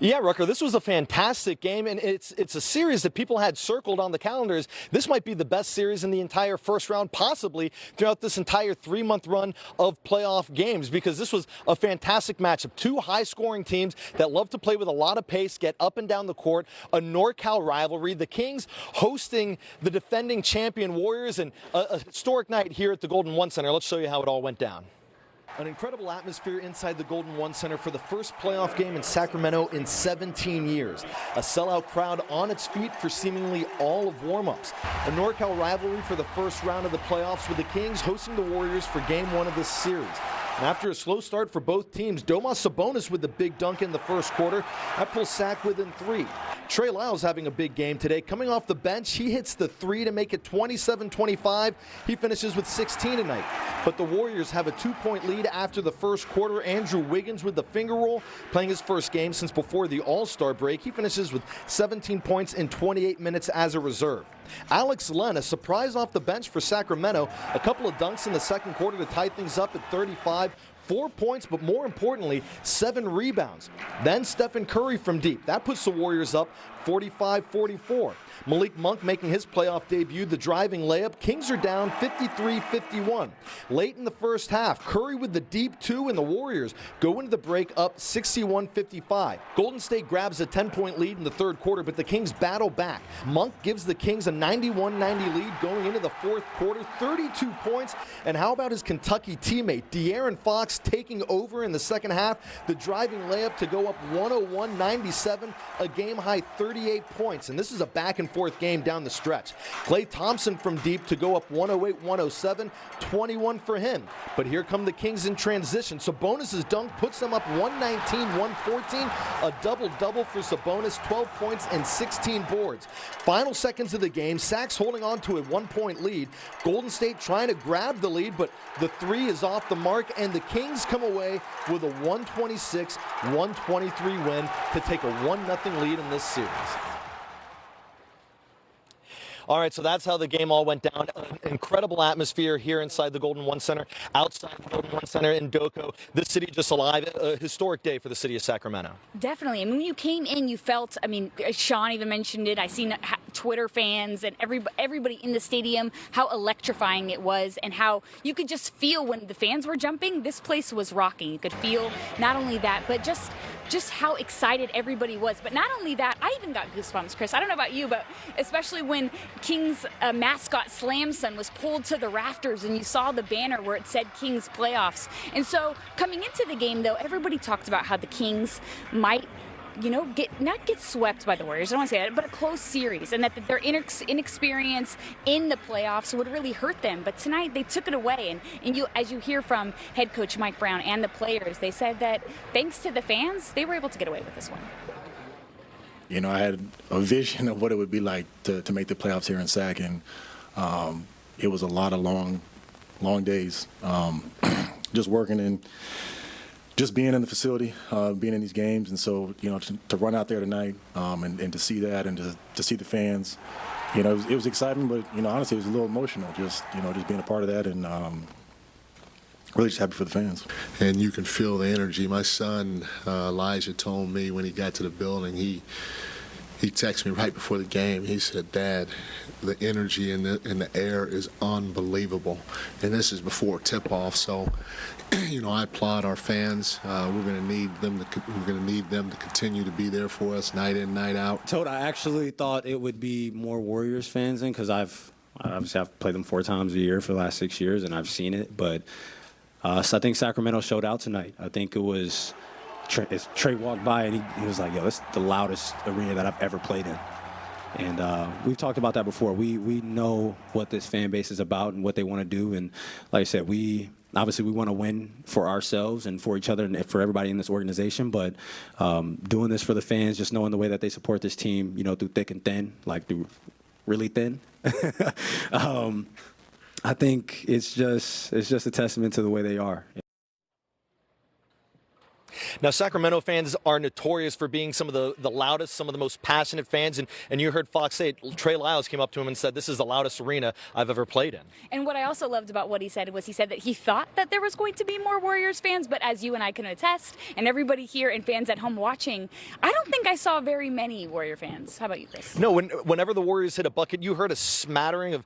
Yeah, Rucker, this was a fantastic game, and it's a series that people had circled on the calendars. This might be the best series in the entire first round, possibly throughout this entire 3-month run of playoff games, because this was a fantastic matchup. Two high-scoring teams that love to play with a lot of pace, get up and down the court, a NorCal rivalry. The Kings hosting the defending champion Warriors, and a historic night here at the Golden One Center. Let's show you how it all went down. An incredible atmosphere inside the Golden One Center for the first playoff game in Sacramento in 17 years. A sellout crowd on its feet for seemingly all of warm-ups. A NorCal rivalry for the first round of the playoffs with the Kings hosting the Warriors for game one of this series. And after a slow start for both teams, Domas Sabonis with the big dunk in the first quarter. That pulls Sac within 3. Trey Lyles having a big game today. Coming off the bench, he hits the 3 to make it 27-25. He finishes with 16 tonight. But the Warriors have a 2-point lead after the first quarter. Andrew Wiggins with the finger roll, playing his first game since before the All-Star break. He finishes with 17 points in 28 minutes as a reserve. Alex Len, a surprise off the bench for Sacramento. A couple of dunks in the second quarter to tie things up at 35. 4 points, but more importantly, 7 rebounds. Then Stephen Curry from deep. That puts the Warriors up 45-44. Malik Monk making his playoff debut, the driving layup. Kings are down 53-51. Late in the first half, Curry with the deep 2, and the Warriors go into the break up 61-55. Golden State grabs a 10-point lead in the third quarter, but the Kings battle back. Monk gives the Kings a 91-90 lead going into the fourth quarter, 32 points. And how about his Kentucky teammate, De'Aaron Fox, taking over in the second half? The driving layup to go up 101-97, a game-high 38 points. And this is a back-and-forth game down the stretch. Klay Thompson from deep to go up 108-107, 21 for him. But here come the Kings in transition. Sabonis' dunk puts them up 119-114, a double-double for Sabonis, 12 points and 16 boards. Final seconds of the game, Sac's holding on to a 1-point lead. Golden State trying to grab the lead, but the 3 is off the mark, and the Kings come away with a 126-123 win to take a 1-0 lead in this series. All right, so that's how the game all went down. An incredible atmosphere here inside the Golden One Center, outside the Golden One Center in Doco. This city just alive. A historic day for the city of Sacramento. Definitely. I mean, when you came in, you felt, I mean, Sean even mentioned it. I seen Twitter fans and everybody in the stadium, how electrifying it was, and how you could just feel when the fans were jumping, this place was rocking. You could feel not only that, but just how excited everybody was. But not only that, I even got goosebumps, Chris. I don't know about you, but especially when Kings mascot Slam Son was pulled to the rafters and you saw the banner where it said Kings Playoffs. And so coming into the game, though, everybody talked about how the Kings might, you know, not get swept by the Warriors, I don't want to say that, but a close series, and that their inexperience in the playoffs would really hurt them. But tonight they took it away, and you, as you hear from head coach Mike Brown and the players, they said that thanks to the fans, they were able to get away with this one. You know, I had a vision of what it would be like to make the playoffs here in Sac, and it was a lot of long days, just working and just being in the facility, being in these games. And so, you know, to run out there tonight and to see that and to see the fans, you know, it was exciting, but, you know, honestly, it was a little emotional, just being a part of that, and really just happy for the fans. And you can feel the energy. My son, Elijah, told me when he got to the building, he texted me right before the game. He said, "Dad, the energy in the air is unbelievable." And this is before tip-off, so you know, I applaud our fans. We're going to need them to continue to be there for us night in, night out. I actually thought it would be more Warriors fans in, because I've played them 4 times a year for the last 6 years, and I've seen it. But so I think Sacramento showed out tonight. I think it was Trey walked by and he was like, "Yo, this is the loudest arena that I've ever played in." And we've talked about that before. We know what this fan base is about and what they want to do. And like I said, we want to win for ourselves and for each other and for everybody in this organization. But doing this for the fans, just knowing the way that they support this team, you know, through thick and thin, like through really thin. I think it's just a testament to the way they are. Now, Sacramento fans are notorious for being some of the loudest, some of the most passionate fans. And you heard Fox say it. Trey Lyles came up to him and said, "This is the loudest arena I've ever played in." And what I also loved about what he said was he said that he thought that there was going to be more Warriors fans, but as you and I can attest, and everybody here and fans at home watching, I don't think I saw very many Warrior fans. How about you, Chris? No, whenever the Warriors hit a bucket, you heard a smattering of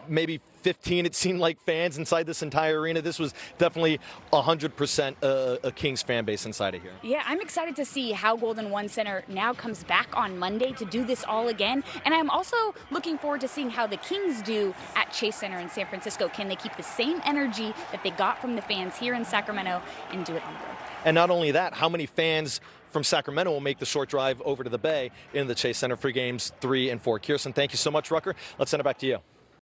maybe 15, it seemed like, fans inside this entire arena. This was definitely 100% a Kings fan base inside of here. Yeah, I'm excited to see how Golden One Center now comes back on Monday to do this all again. And I'm also looking forward to seeing how the Kings do at Chase Center in San Francisco. Can they keep the same energy that they got from the fans here in Sacramento and do it on the road? And not only that, how many fans from Sacramento will make the short drive over to the Bay in the Chase Center for games 3 and 4? Kirsten, thank you so much, Rucker. Let's send it back to you.